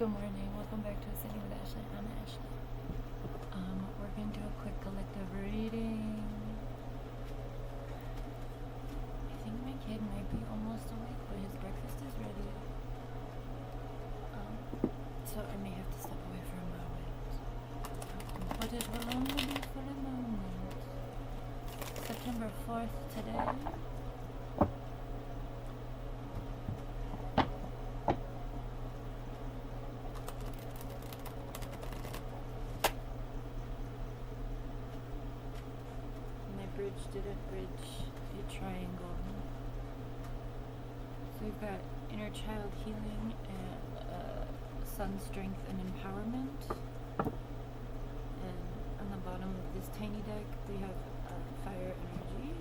Good morning. Welcome back to Sitting with Ashley. I'm Ashley. We're going to do a quick collective reading. I think my kid might be almost awake, but his breakfast is ready. So I may have to step away for a moment. But it will only be for a moment. September 4th today. Bridge didn't bridge a triangle. So we've got inner child healing and sun strength and empowerment. And on the bottom of this tiny deck we have fire energy,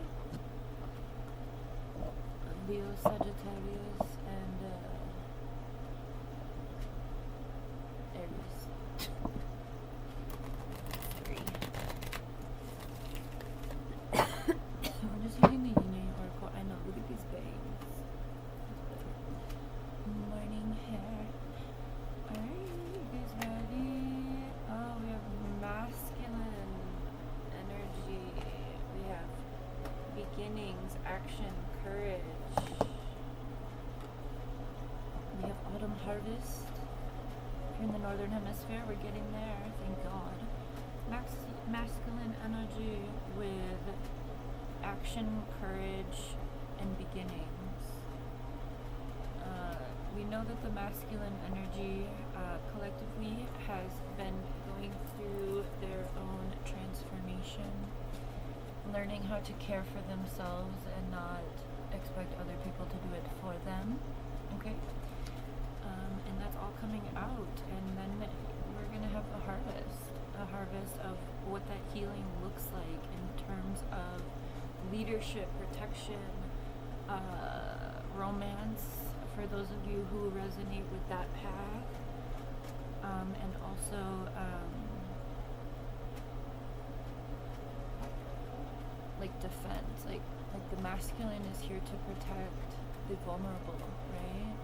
Leo, Sagittarius, and Aries. We're just using the Yin Yang Oracle. I know, look at these bangs. Morning hair. Alright, you guys ready? Oh, we have masculine energy. We have beginnings, action, courage. We have autumn harvest. If you're in the northern hemisphere, we're getting there, thank God. Masculine energy with action, courage, and beginnings. We know that the masculine energy collectively has been going through their own transformation, learning how to care for themselves and not expect other people to do it for them. Okay? And that's all coming out, and then we're going to have a harvest of what that healing looks like in terms of leadership, protection, romance, for those of you who resonate with that path, and also like defense, like the masculine is here to protect the vulnerable, right?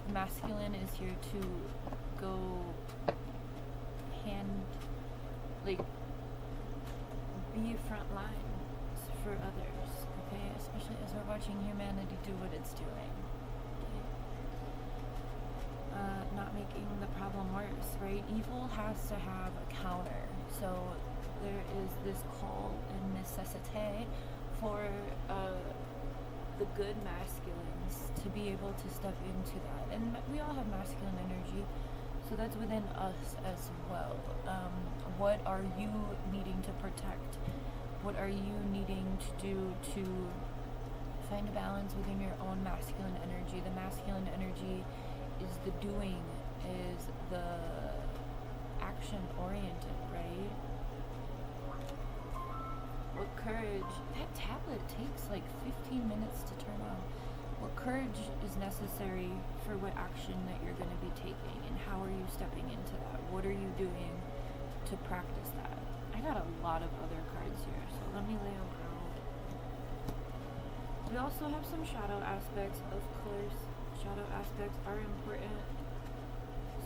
The masculine is here to go be front lines for others, okay? Especially as we're watching humanity do what it's doing. Okay? Not making the problem worse, right? Evil has to have a counter. So there is this call and necessity for the good masculines to be able to step into that. And we all have masculine energy, so that's within us as well. What are you needing to protect? What are you needing to do to find a balance within your own masculine energy? The masculine energy is the doing, is the action oriented, right? What courage, that tablet takes like 15 minutes to turn on. What courage is necessary for what action that you're going to be taking, and how are you stepping into that? What are you doing to practice that? I got a lot of other cards here, so let me lay them out. We also have some shadow aspects, of course. Shadow aspects are important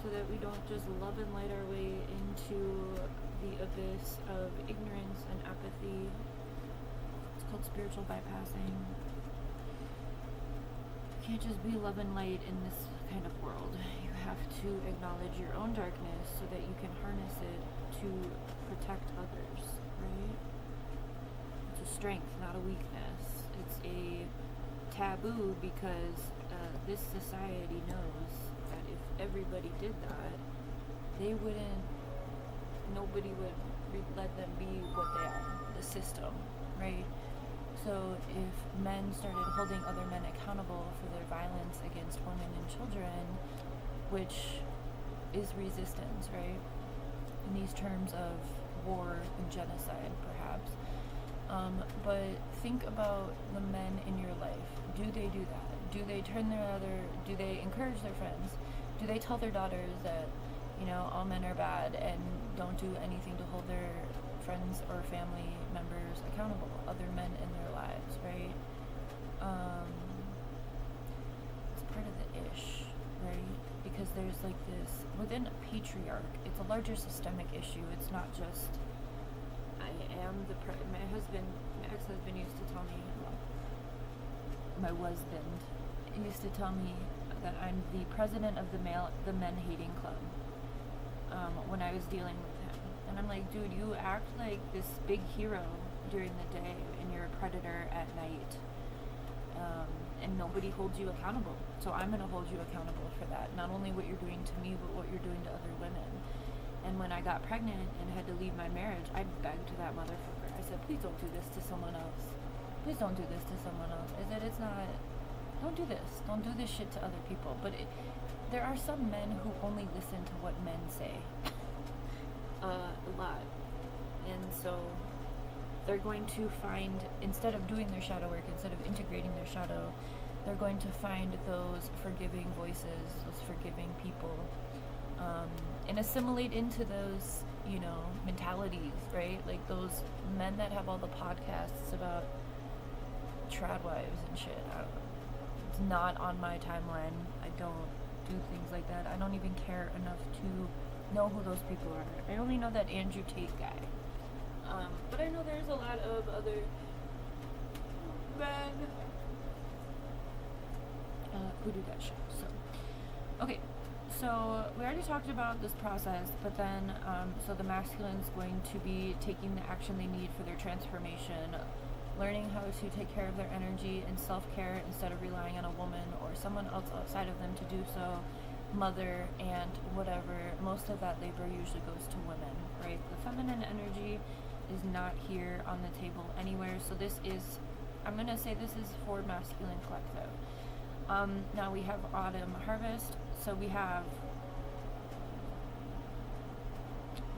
so that we don't just love and light our way into the abyss of ignorance and apathy. It's called spiritual bypassing. You can't just be love and light in this kind of world. You have to acknowledge your own darkness so that you can harness it to protect others, right? It's a strength, not a weakness. It's a taboo because this society knows that if everybody did that, nobody would let them be what they are, the system, right? So if men started holding other men accountable for their violence against women and children, which is resistance, right? In these terms of war and genocide, perhaps. But think about the men in your life. Do they do that? Do they do they encourage their friends? Do they tell their daughters that, all men are bad and don't do anything to hold their friends or family members accountable, other men in their lives, right? It's part of the ish, right? because there's like this within a patriarch. It's a larger systemic issue. It's not just I am the my ex-husband used to tell me, well, my husband used to tell me that I'm the president of the men hating club. When I was dealing with him, and I'm like, dude, you act like this big hero during the day, and you're a predator at night. And nobody holds you accountable. So I'm going to hold you accountable for that. Not only what you're doing to me, but what you're doing to other women. And when I got pregnant and had to leave my marriage, I begged that motherfucker. I said, please don't do this to someone else. Please don't do this to someone else. I said, don't do this. Don't do this shit to other people. But there are some men who only listen to what men say. A lot. And so they're going to find, instead of doing their shadow work, instead of integrating their shadow, they're going to find those forgiving voices, those forgiving people, and assimilate into those, mentalities, right? Like those men that have all the podcasts about trad wives and shit. It's not on my timeline. I don't do things like that. I don't even care enough to know who those people are. I only know that Andrew Tate guy. But I know there's a lot of other men who do that shit. So, okay. So we already talked about this process, but then, so the masculine's going to be taking the action they need for their transformation, learning how to take care of their energy and self-care instead of relying on a woman or someone else outside of them to do so, mother, and whatever. Most of that labor usually goes to women, right? The feminine energy is not here on the table anywhere, so this is, I'm going to say this is for masculine collective. Now we have autumn harvest, so we have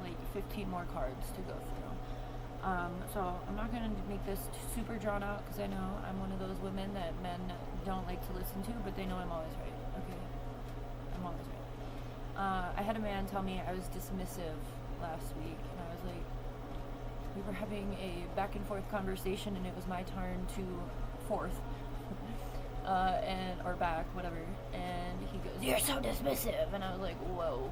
like 15 more cards to go through. So I'm not going to make this super drawn out because I know I'm one of those women that men don't like to listen to, but they know I'm always right. Okay, I'm always right. I had a man tell me I was dismissive last week, and I was like, we were having a back and forth conversation, and it was my turn to forth. Or back, whatever, and he goes, "You're so dismissive," and I was like, whoa.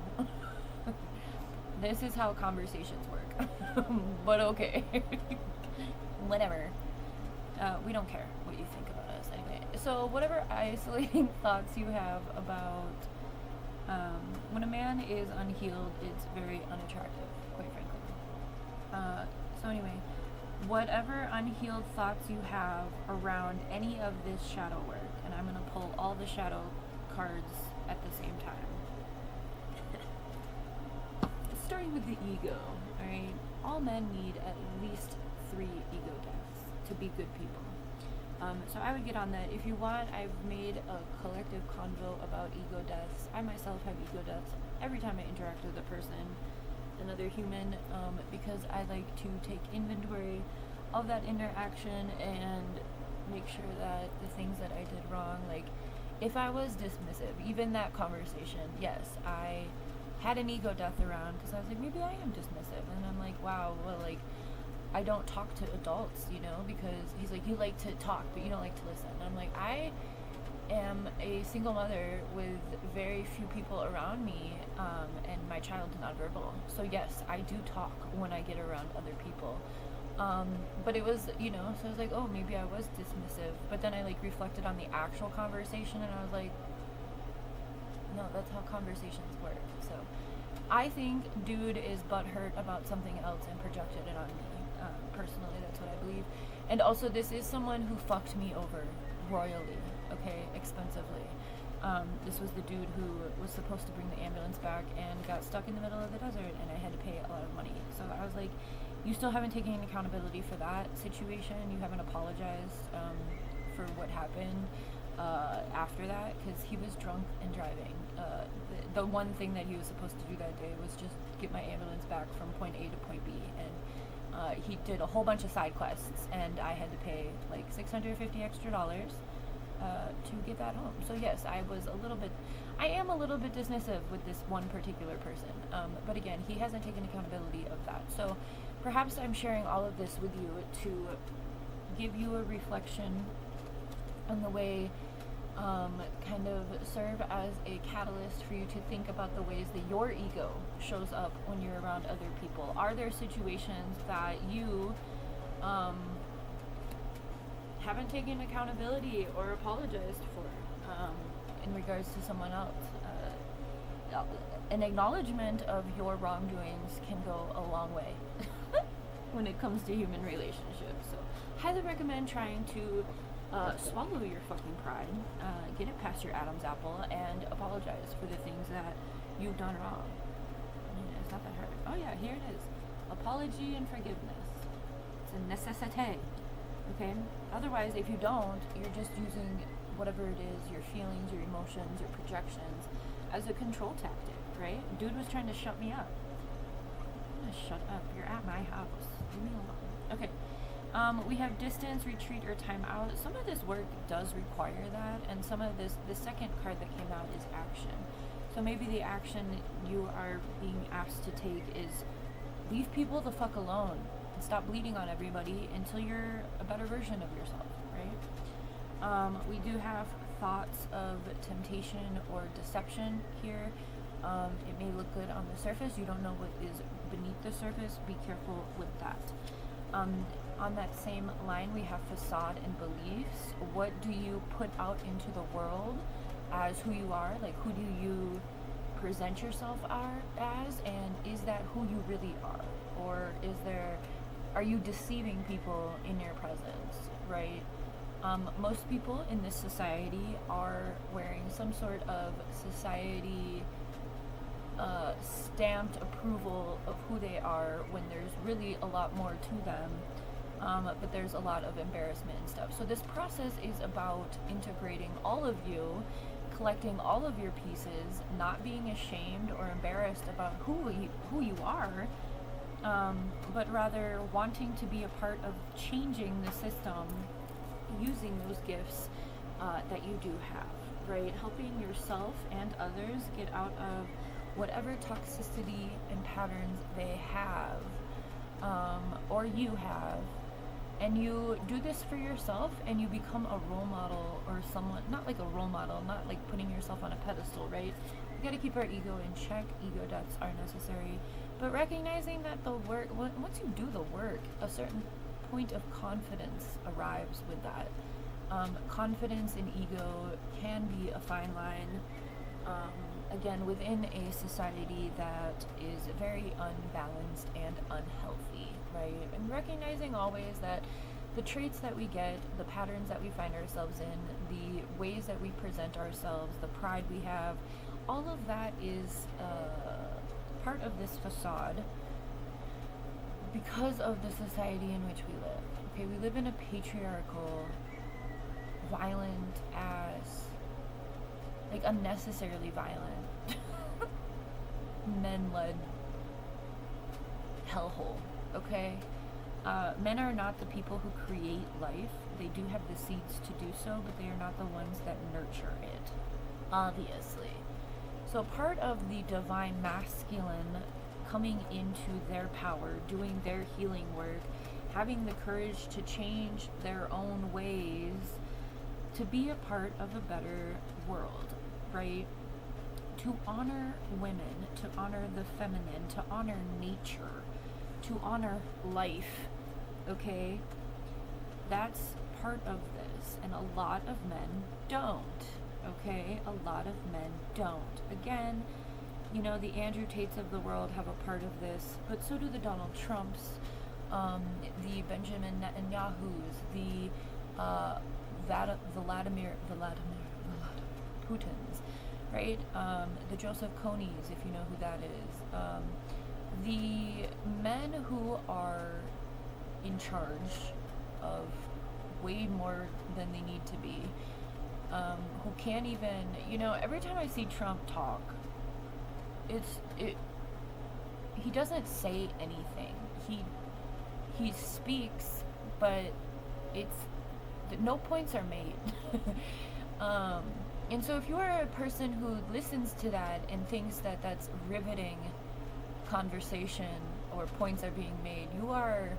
This is how conversations work. But okay. Whatever. We don't care what you think about us anyway. So whatever isolating thoughts you have about when a man is unhealed, it's very unattractive, quite frankly. So anyway, whatever unhealed thoughts you have around any of this shadow work, and I'm going to pull all the shadow cards at the same time. Starting with the ego, alright? All men need at least 3 ego deaths to be good people. So I would get on that. If you want, I've made a collective convo about ego deaths. I myself have ego deaths every time I interact with a person, another human, because I like to take inventory of that interaction and make sure that the things that I did wrong, like if I was dismissive, even that conversation, yes, I had an ego death around because I was like, maybe I am dismissive, and I'm like, wow, well, like I don't talk to adults, because he's like, you like to talk but you don't like to listen, and I'm like, I am a single mother with very few people around me, and my child is nonverbal, so yes, I do talk when I get around other people. But it was, so I was like, oh, maybe I was dismissive. But then I reflected on the actual conversation, and I was like, no, that's how conversations work. So I think dude is butthurt about something else and projected it on me. Personally, that's what I believe. And also, this is someone who fucked me over royally, okay, expensively. This was the dude who was supposed to bring the ambulance back and got stuck in the middle of the desert, and I had to pay a lot of money. So I was like, you still haven't taken any accountability for that situation. You haven't apologized for what happened after that, because he was drunk and driving. The one thing that he was supposed to do that day was just get my ambulance back from point A to point B, and he did a whole bunch of side quests, and I had to pay like $650 extra to get that home. So yes, I am a little bit dismissive with this one particular person. But again, he hasn't taken accountability of that. So perhaps I'm sharing all of this with you to give you a reflection on the way kind of serve as a catalyst for you to think about the ways that your ego shows up when you're around other people. Are there situations that you haven't taken accountability or apologized for in regards to someone else? An acknowledgement of your wrongdoings can go a long way when it comes to human relationships. So, highly recommend trying to swallow your fucking pride, get it past your Adam's apple, and apologize for the things that you've done wrong. I mean, it's not that hard. Oh yeah, here it is. Apology and forgiveness. It's a necessité. Okay? Otherwise, if you don't, you're just using whatever it is, your feelings, your emotions, your projections, as a control tactic, right? Dude was trying to shut me up. I'm gonna shut up. You're at my house. Leave me alone. Okay. We have distance, retreat, or time out. Some of this work does require that, and some of this, the second card that came out is action. So maybe the action you are being asked to take is leave people the fuck alone and stop bleeding on everybody until you're a better version of yourself, right? We do have thoughts of temptation or deception here. It may look good on the surface. You don't know what is beneath the surface. Be careful with that. On that same line, we have facade and beliefs. What do you put out into the world as who you are? Like, who do you present yourself as? And is that who you really are? Or are you deceiving people in your presence, right? Most people in this society are wearing some sort of society stamped approval of who they are when there's really a lot more to them, but there's a lot of embarrassment and stuff. So this process is about integrating all of you, collecting all of your pieces, not being ashamed or embarrassed about who you are, but rather wanting to be a part of changing the system using those gifts that you do have, right? Helping yourself and others get out of whatever toxicity and patterns they have, or you have, and you do this for yourself, and you become a role model or someone, not like a role model, not like putting yourself on a pedestal, right? We gotta keep our ego in check. Ego deaths are necessary, but recognizing that the work, once you do the work, a certain point of confidence arrives with that. Confidence and ego can be a fine line, again, within a society that is very unbalanced and unhealthy, right? And recognizing always that the traits that we get, the patterns that we find ourselves in, the ways that we present ourselves, the pride we have, all of that is part of this facade because of the society in which we live. Okay, we live in a patriarchal, violent ass, like unnecessarily violent, men-led hellhole, okay? Men are not the people who create life. They do have the seeds to do so, but they are not the ones that nurture it, obviously. So part of the divine masculine coming into their power, doing their healing work, having the courage to change their own ways to be a part of a better world, right? To honor women, to honor the feminine, to honor nature, to honor life, okay? That's part of this, and a lot of men don't, okay? A lot of men don't. Again, you know, the Andrew Tates of the world have a part of this, but so do the Donald Trumps, the Benjamin Netanyahus, the Vladimir Putins, right? The Joseph Konys, if you know who that is. The men who are in charge of way more than they need to be, who can't even, you know, every time I see Trump talk, he doesn't say anything. He speaks, but no points are made. And so if you are a person who listens to that and thinks that that's riveting conversation or points are being made, you are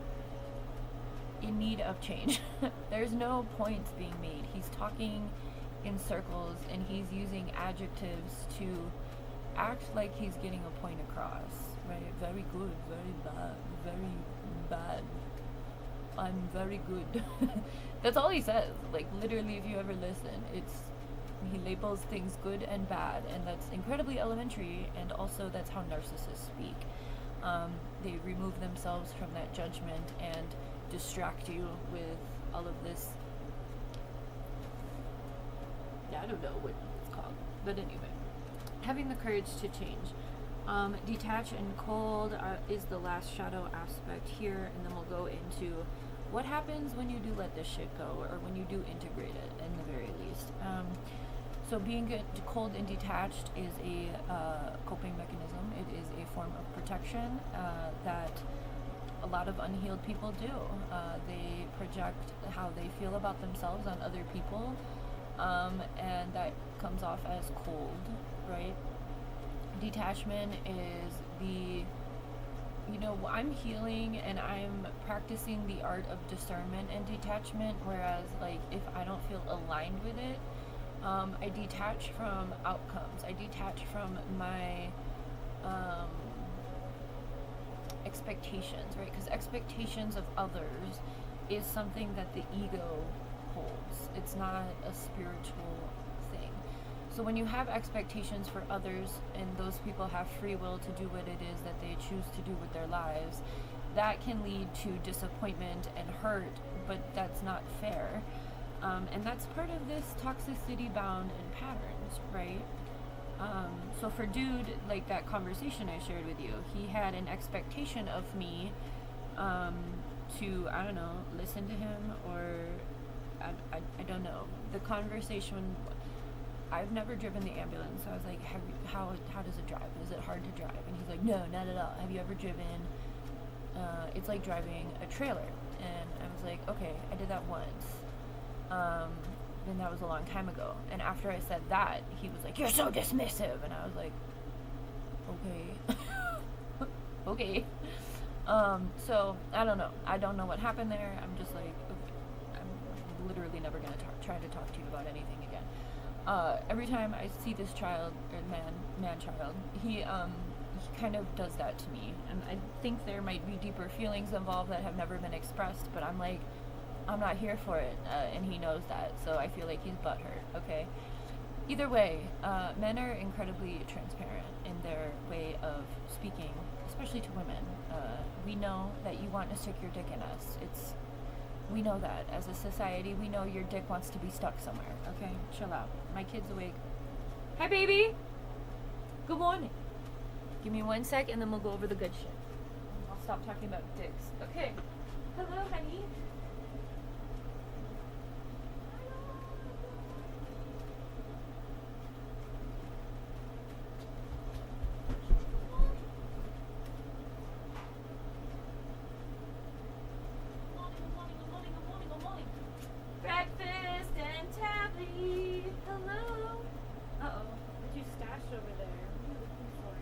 in need of change. There's no points being made. He's talking in circles, and he's using adjectives to act like he's getting a point across, right? Very good, very bad, very bad. I'm very good. That's all he says. Like, literally, if you ever listen, he labels things good and bad, and that's incredibly elementary, and also that's how narcissists speak. They remove themselves from that judgment and distract you with all of this. Yeah, I don't know what it's called, but anyway, having the courage to change. Detach and cold is the last shadow aspect here, and then we'll go into what happens when you do let this shit go, or when you do integrate it, in the very least. So being cold and detached is a coping mechanism. It is a form of protection that a lot of unhealed people do. They project how they feel about themselves on other people, and that comes off as cold, right? Detachment is I'm healing and I'm practicing the art of discernment and detachment, whereas, like, if I don't feel aligned with it, I detach from outcomes. I detach from my expectations, right? Because expectations of others is something that the ego holds. It's not a spiritual thing. So when you have expectations for others, and those people have free will to do what it is that they choose to do with their lives, that can lead to disappointment and hurt, but that's not fair. And that's part of this toxicity bound in patterns, right? So for dude, like that conversation I shared with you, he had an expectation of me to, I don't know, listen to him, or I don't know. The conversation, I've never driven the ambulance, so I was like, how does it drive? Is it hard to drive? And he's like, no, not at all. Have you ever driven, it's like driving a trailer. And I was like, okay, I did that once. And that was a long time ago. And after I said that, he was like, you're so dismissive. And I was like, okay. Okay. So I don't know. I don't know what happened there. I'm just like, okay, I'm literally never going to try to talk to you about anything again. Every time I see this child, or man-child, he kind of does that to me. And I think there might be deeper feelings involved that have never been expressed, but I'm like, I'm not here for it, and he knows that, so I feel like he's butthurt, okay? Either way, men are incredibly transparent in their way of speaking, especially to women. We know that you want to stick your dick in us. We know that. As a society, we know your dick wants to be stuck somewhere, okay? Chill out. My kid's awake. Hi, baby! Good morning. Give me 1 sec, and then we'll go over the good shit. I'll stop talking about dicks. Okay. Hello, honey. Breakfast and tabby. Hello. Uh-oh. What you stashed over there? What are you looking for?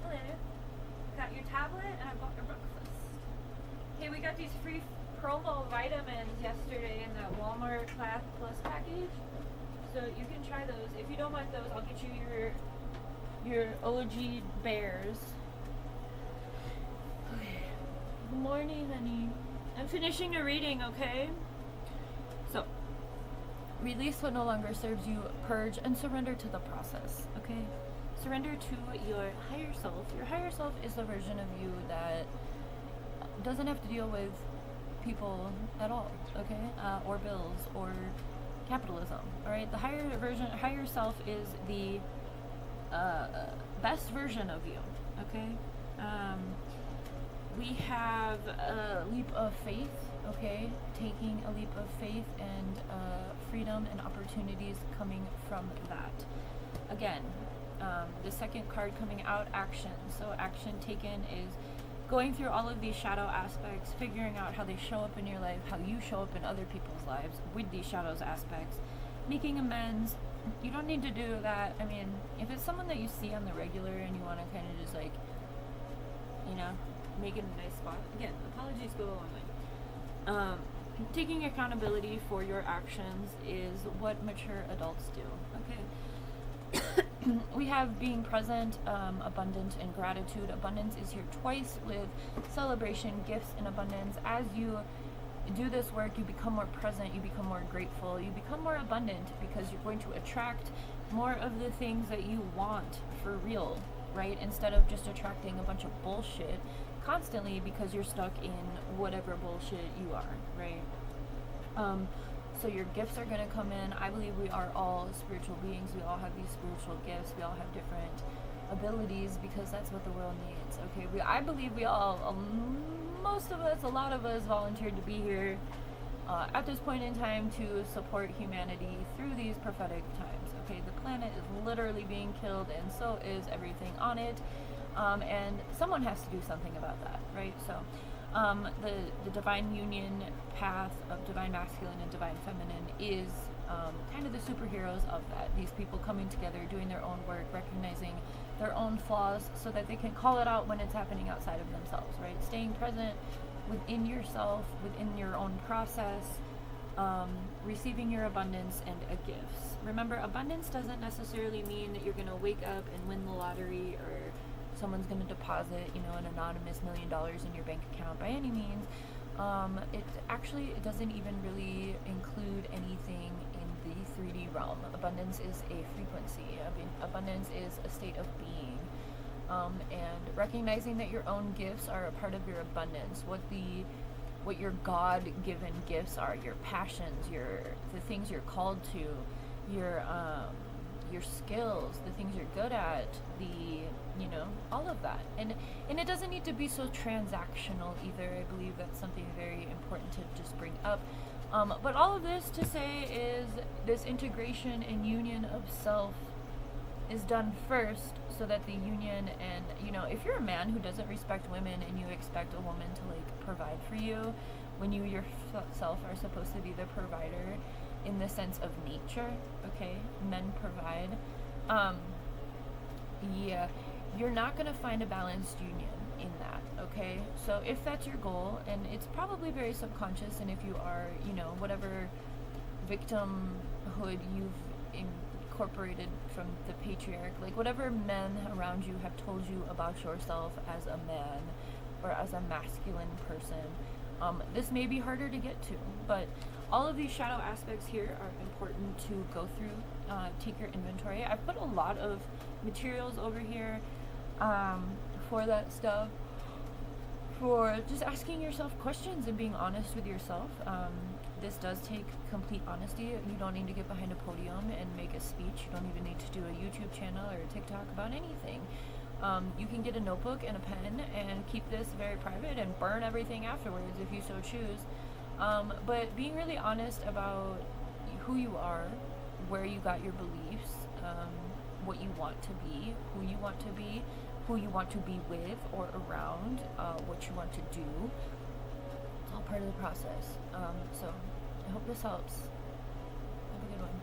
Hello. Got your tablet, and I bought your breakfast. Hey, we got these free promo vitamins yesterday in that Walmart Class Plus package. So you can try those. If you don't want those, I'll get you your OG bears. Okay. Good morning, honey. I'm finishing a reading, okay? So, release what no longer serves you, purge, and surrender to the process, okay? Surrender to your higher self. Your higher self is the version of you that doesn't have to deal with people at all, okay? Or bills, or capitalism, alright? The higher self is the best version of you, okay? We have a leap of faith, okay? Taking a leap of faith and freedom and opportunities coming from that. Again, the second card coming out, action. So action taken is going through all of these shadow aspects, figuring out how they show up in your life, how you show up in other people's lives with these shadows aspects, making amends. You don't need to do that. I mean, if it's someone that you see on the regular and you want to kind of just like, you know, make it a nice spot. Again, apologies go a long way. taking accountability for your actions is what mature adults do. Okay. We have being present, abundant, and gratitude. Abundance is here twice with celebration, gifts, and abundance. As you do this work, you become more present, you become more grateful, you become more abundant because you're going to attract more of the things that you want for real, right? Instead of just attracting a bunch of bullshit constantly because you're stuck in whatever bullshit you are, right? So your gifts are going to come in. I believe we are all spiritual beings. We all have these spiritual gifts. We all have different abilities because that's what the world needs. Okay, I believe we all, most of us, a lot of us volunteered to be here at this point in time to support humanity through these prophetic times. Okay, the planet is literally being killed, and so is everything on it. And someone has to do something about that, right? So the divine union path of divine masculine and divine feminine is kind of the superheroes of that. These people coming together, doing their own work, recognizing their own flaws so that they can call it out when it's happening outside of themselves, right? Staying present within yourself, within your own process, receiving your abundance and gifts. Remember, abundance doesn't necessarily mean that you're going to wake up and win the lottery or someone's going to deposit, an anonymous $1 million in your bank account by any means. It doesn't even really include anything in the 3D realm. Abundance is a frequency. Abundance is a state of being. And recognizing that your own gifts are a part of your abundance, what your God-given gifts are, your passions, the things you're called to, your skills, the things you're good at, all of that. And it doesn't need to be so transactional either. I believe that's something very important to just bring up. But all of this to say is this integration and union of self is done first so that the union and, if you're a man who doesn't respect women and you expect a woman to provide for you when you yourself are supposed to be the provider in the sense of nature, okay? Men provide. You're not going to find a balanced union in that, okay? So if that's your goal, and it's probably very subconscious, and if you are, whatever victimhood you've incorporated from the patriarch, whatever men around you have told you about yourself as a man or as a masculine person, this may be harder to get to, but all of these shadow aspects here are important to go through, take your inventory. I've put a lot of materials over here for that stuff, for just asking yourself questions and being honest with yourself. This does take complete honesty. You don't need to get behind a podium and make a speech. You don't even need to do a YouTube channel or a TikTok about anything. You can get a notebook and a pen and keep this very private and burn everything afterwards if you so choose. But being really honest about who you are, where you got your beliefs, what you want to be, who you want to be, who you want to be with or around, what you want to do. It's all part of the process. So I hope this helps. Have a good one.